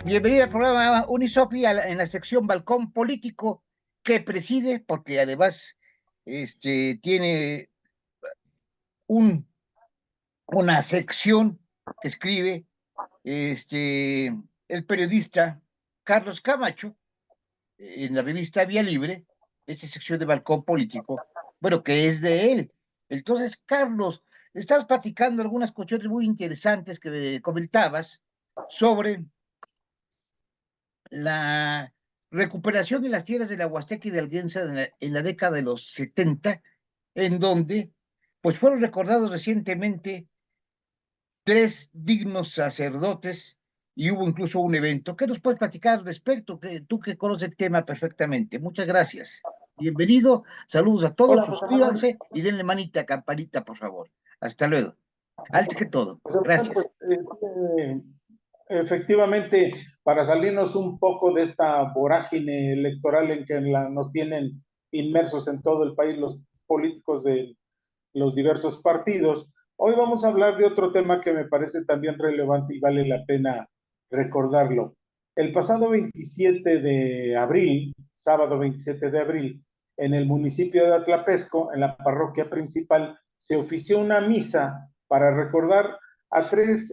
Bienvenida al programa Unisofi en la sección Balcón Político que preside, porque además tiene un, una sección que escribe el periodista Carlos Camacho en la revista Vía Libre, esta sección de Balcón Político, bueno, que es de él. Entonces, Carlos, estabas platicando algunas cuestiones muy interesantes que comentabas sobre la recuperación de las tierras de la Huasteca y de Alguenza en la década de los 70, en donde pues fueron recordados recientemente tres dignos sacerdotes y hubo incluso un evento. ¿Qué nos puedes platicar al respecto? Tú que conoces el tema perfectamente. Muchas gracias. Bienvenido, saludos a todos, Hola, José Manuel. suscríbanse y denle manita, campanita, por favor. Hasta luego. Antes que todo, José Manuel, gracias. eh, efectivamente, para salirnos un poco de esta vorágine electoral en que nos tienen inmersos en todo el país los políticos de los diversos partidos, hoy vamos a hablar de otro tema que me parece también relevante y vale la pena recordarlo. El pasado 27 de abril, sábado 27 de abril, en el municipio de Atlapesco, en la parroquia principal, se ofició una misa para recordar a tres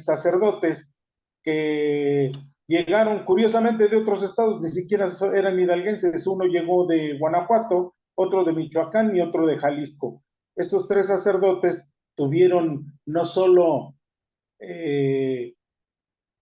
sacerdotes que llegaron curiosamente de otros estados, ni siquiera eran hidalguenses. Uno llegó de Guanajuato, otro de Michoacán y otro de Jalisco. Estos tres sacerdotes tuvieron no solo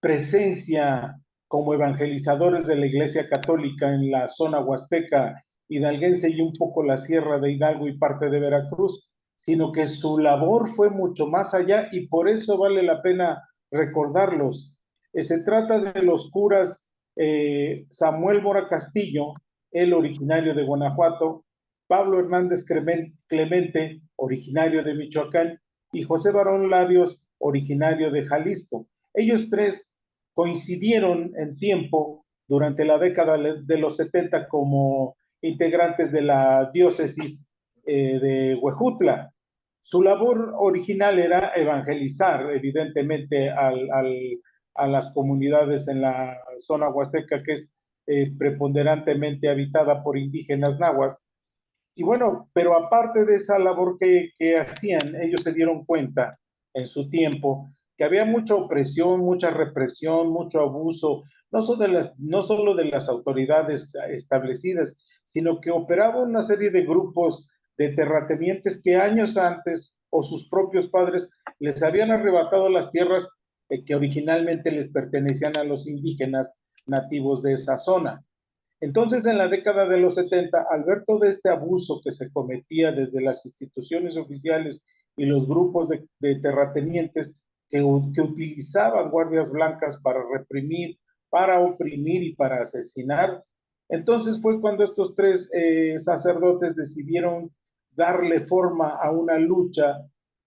presencia como evangelizadores de la Iglesia Católica en la zona huasteca hidalguense y un poco la Sierra de Hidalgo y parte de Veracruz, sino que su labor fue mucho más allá y por eso vale la pena recordarlos. Se trata de los curas Samuel Mora Castillo, el originario de Guanajuato, Pablo Hernández Clemente, originario de Michoacán, y José Barón Larios, originario de Jalisco. Ellos tres coincidieron en tiempo durante la década de los 70 como integrantes de la diócesis de Huejutla. Su labor original era evangelizar, evidentemente, a las comunidades en la zona huasteca, que es preponderantemente habitada por indígenas náhuatl. Y bueno, pero aparte de esa labor que hacían, ellos se dieron cuenta en su tiempo que había mucha opresión, mucha represión, mucho abuso, no solo de las autoridades establecidas, sino que operaba una serie de grupos de terratenientes que años antes o sus propios padres les habían arrebatado las tierras que originalmente les pertenecían a los indígenas nativos de esa zona. Entonces, en la década de los 70, al ver todo este abuso que se cometía desde las instituciones oficiales y los grupos de terratenientes que utilizaban guardias blancas para reprimir, para oprimir y para asesinar, entonces fue cuando estos tres sacerdotes decidieron darle forma a una lucha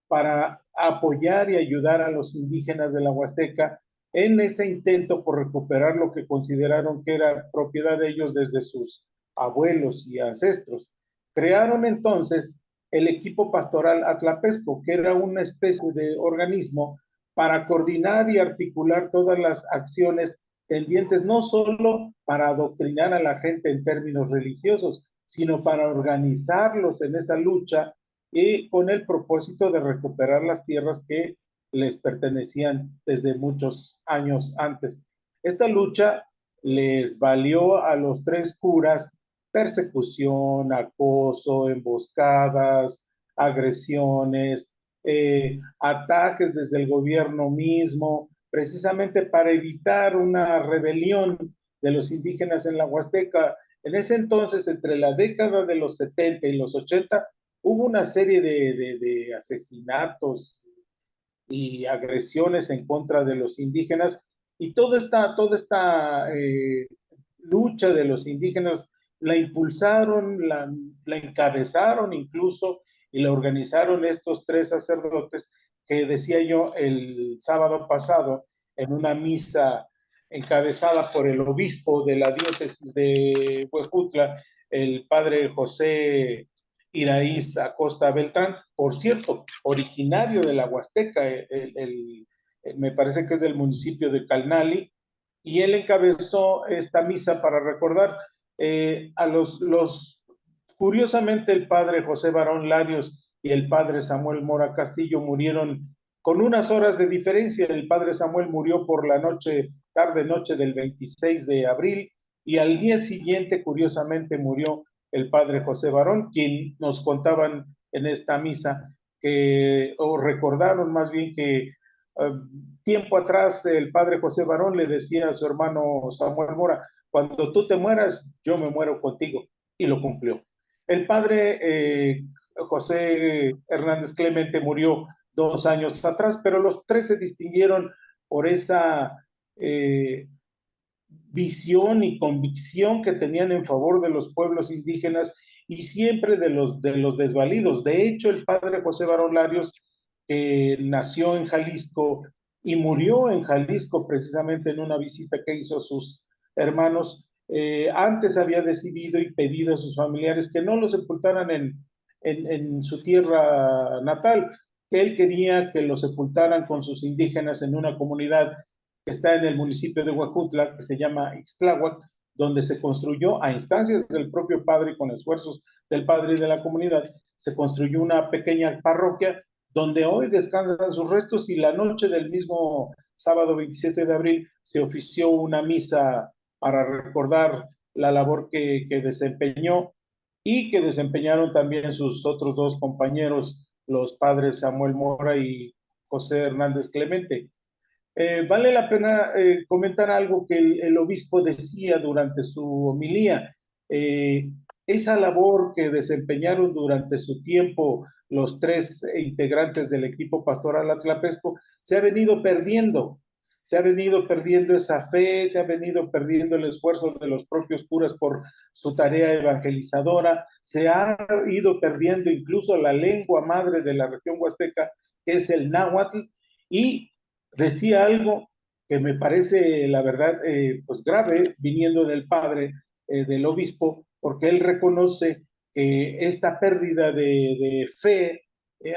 para apoyar y ayudar a los indígenas de la Huasteca en ese intento por recuperar lo que consideraron que era propiedad de ellos desde sus abuelos y ancestros. Crearon entonces el equipo pastoral Atlapesco, que era una especie de organismo para coordinar y articular todas las acciones tendientes no solo para adoctrinar a la gente en términos religiosos, sino para organizarlos en esa lucha y con el propósito de recuperar las tierras que les pertenecían desde muchos años antes. Esta lucha les valió a los tres curas persecución, acoso, emboscadas, agresiones, ataques desde el gobierno mismo, precisamente para evitar una rebelión de los indígenas en la Huasteca. En ese entonces, entre la década de los 70 y los 80, hubo una serie de asesinatos y agresiones en contra de los indígenas y toda esta lucha de los indígenas la impulsaron, la encabezaron incluso y la organizaron estos tres sacerdotes que decía yo el sábado pasado en una misa encabezada por el obispo de la diócesis de Huejutla, el padre José Iraíz Acosta Beltrán, por cierto, originario de la Huasteca, me parece que es del municipio de Calnali, y él encabezó esta misa para recordar a curiosamente el padre José Barón Larios y el padre Samuel Mora Castillo murieron con unas horas de diferencia. El padre Samuel murió por la noche, tarde noche del 26 de abril, y al día siguiente, curiosamente, murió el padre José Barón, quien nos contaban en esta misa, o recordaron más bien que tiempo atrás el padre José Barón le decía a su hermano Samuel Mora: cuando tú te mueras, yo me muero contigo, y lo cumplió. El padre José Hernández Clemente murió 2 años atrás, pero los tres se distinguieron por esa visión y convicción que tenían en favor de los pueblos indígenas y siempre de los desvalidos. De hecho, el padre José Barón Larios, que nació en Jalisco y murió en Jalisco precisamente en una visita que hizo a sus hermanos, antes había decidido y pedido a sus familiares que no lo sepultaran en su tierra natal, que él quería que lo sepultaran con sus indígenas en una comunidad que está en el municipio de Huajutla, que se llama Ixtláhuac, donde se construyó a instancias del propio padre y con esfuerzos del padre y de la comunidad, se construyó una pequeña parroquia donde hoy descansan sus restos, y la noche del mismo sábado 27 de abril se ofició una misa para recordar la labor que desempeñó y que desempeñaron también sus otros dos compañeros, los padres Samuel Mora y José Hernández Clemente. Vale la pena comentar algo que el obispo decía durante su homilía. Eh, Esa labor que desempeñaron durante su tiempo los tres integrantes del equipo pastoral Atlapesco se ha venido perdiendo. Se ha venido perdiendo esa fe, se ha venido perdiendo el esfuerzo de los propios curas por su tarea evangelizadora, se ha ido perdiendo incluso la lengua madre de la región huasteca, que es el náhuatl, y decía algo que me parece, la verdad, pues grave, viniendo del padre, del obispo, porque él reconoce que esta pérdida de fe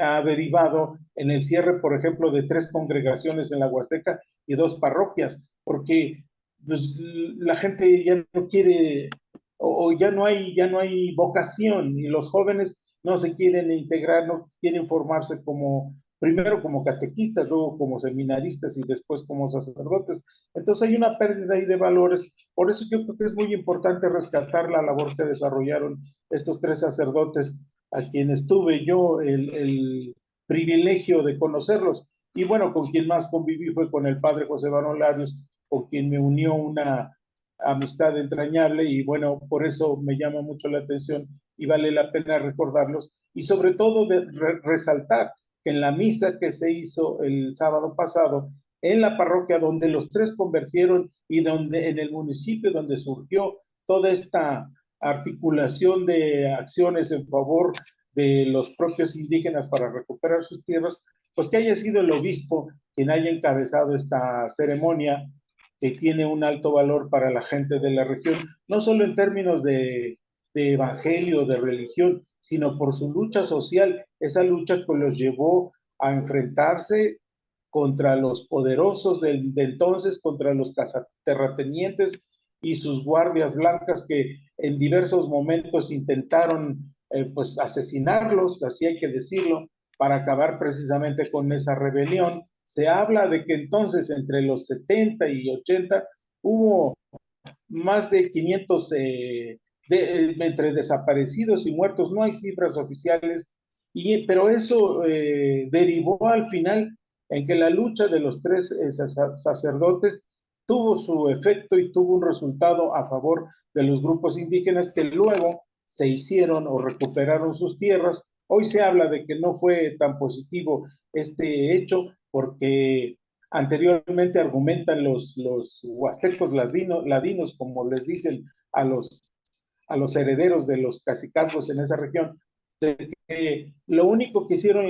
ha derivado en el cierre, por ejemplo, de 3 congregaciones en la Huasteca y 2 parroquias, porque pues, la gente ya no quiere, o ya no hay vocación, y los jóvenes no se quieren integrar, no quieren formarse como primero como catequistas, luego como seminaristas y después como sacerdotes. Entonces hay una pérdida ahí de valores. Por eso yo creo que es muy importante rescatar la labor que desarrollaron estos 3 sacerdotes, a quienes tuve yo el privilegio de conocerlos. Y bueno, con quien más conviví fue con el padre José Barón Larios, con quien me unió una amistad entrañable, y bueno, por eso me llama mucho la atención y vale la pena recordarlos, y sobre todo de resaltar que en la misa que se hizo el sábado pasado en la parroquia donde los tres convergieron y donde en el municipio donde surgió toda esta articulación de acciones en favor de los propios indígenas para recuperar sus tierras, pues que haya sido el obispo quien haya encabezado esta ceremonia que tiene un alto valor para la gente de la región, no solo en términos de evangelio, de religión, sino por su lucha social, esa lucha que los llevó a enfrentarse contra los poderosos de entonces, contra los terratenientes y sus guardias blancas, que en diversos momentos intentaron pues asesinarlos, así hay que decirlo, para acabar precisamente con esa rebelión. Se habla de que entonces entre los 70 y 80 hubo más de 500 entre desaparecidos y muertos. No hay cifras oficiales, pero eso derivó al final en que la lucha de los tres sacerdotes tuvo su efecto y tuvo un resultado a favor de los grupos indígenas, que luego se hicieron o recuperaron sus tierras. Hoy se habla de que no fue tan positivo este hecho porque anteriormente argumentan los huastecos ladinos, como les dicen a los herederos de los cacicazgos en esa región, de que lo único que hicieron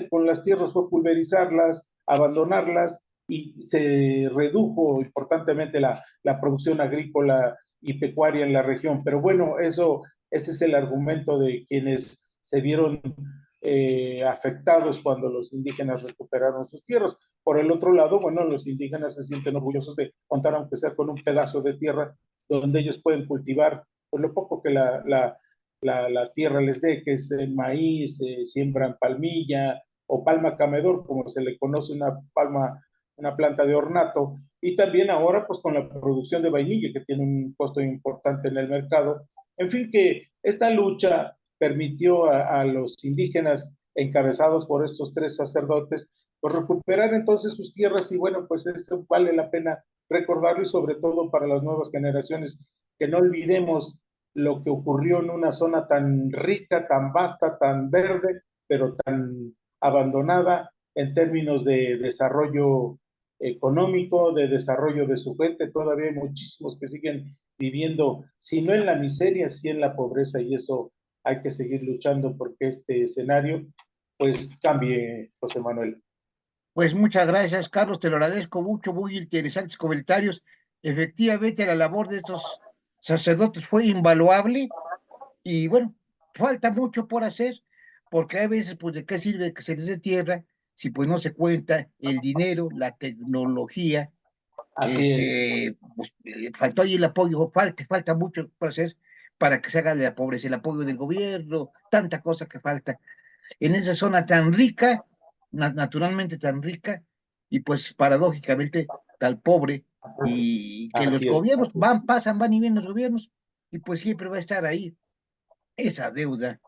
con las tierras fue pulverizarlas, abandonarlas, y se redujo importantemente la producción agrícola y pecuaria en la región. Pero bueno, ese es el argumento de quienes se vieron afectados cuando los indígenas recuperaron sus tierras. Por el otro lado, bueno, los indígenas se sienten orgullosos de contar, aunque sea con un pedazo de tierra, donde ellos pueden cultivar pues, lo poco que la tierra les dé, que es el maíz, siembran palmilla o palma camedor, como se le conoce una planta de ornato, y también ahora pues con la producción de vainilla, que tiene un costo importante en el mercado. En fin, que esta lucha permitió a los indígenas encabezados por estos tres sacerdotes, pues recuperar entonces sus tierras y bueno, pues eso vale la pena recordarlo y sobre todo para las nuevas generaciones, que no olvidemos lo que ocurrió en una zona tan rica, tan vasta, tan verde, pero tan abandonada en términos de desarrollo económico, de desarrollo de su gente. Todavía hay muchísimos que siguen viviendo, si no en la miseria, sí en la pobreza, y eso hay que seguir luchando porque este escenario pues cambie, José Manuel. Pues muchas gracias, Carlos, te lo agradezco mucho, muy interesantes comentarios. Efectivamente, la labor de estos sacerdotes fue invaluable y bueno, falta mucho por hacer, porque hay veces, pues, ¿de qué sirve que se les dé tierra si pues no se cuenta el dinero, la tecnología? Así es. Pues, faltó ahí el apoyo, falta mucho por hacer para que se haga de la pobreza, el apoyo del gobierno, tanta cosa que falta en esa zona tan rica, naturalmente tan rica, y pues paradójicamente tan pobre, y que los Así es. gobiernos pasan, van y vienen los gobiernos, y pues siempre va a estar ahí esa deuda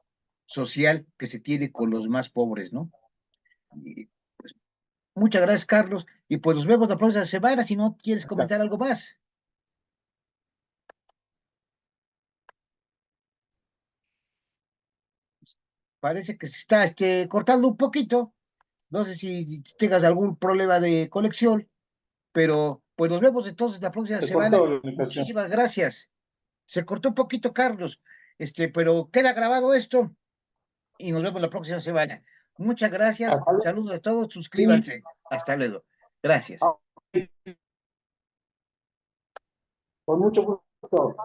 social que se tiene con los más pobres, ¿no? Y, pues, muchas gracias, Carlos, y pues nos vemos la próxima semana si no quieres comentar algo más. Parece que se está cortando un poquito, no sé si tengas algún problema de conexión, pero pues nos vemos entonces la próxima Se semana. cortó la comunicación. Muchísimas gracias. Se cortó un poquito, Carlos, pero queda grabado esto y nos vemos la próxima semana. Muchas gracias. Saludos a todos. Suscríbanse. Hasta luego. Gracias. Con mucho gusto.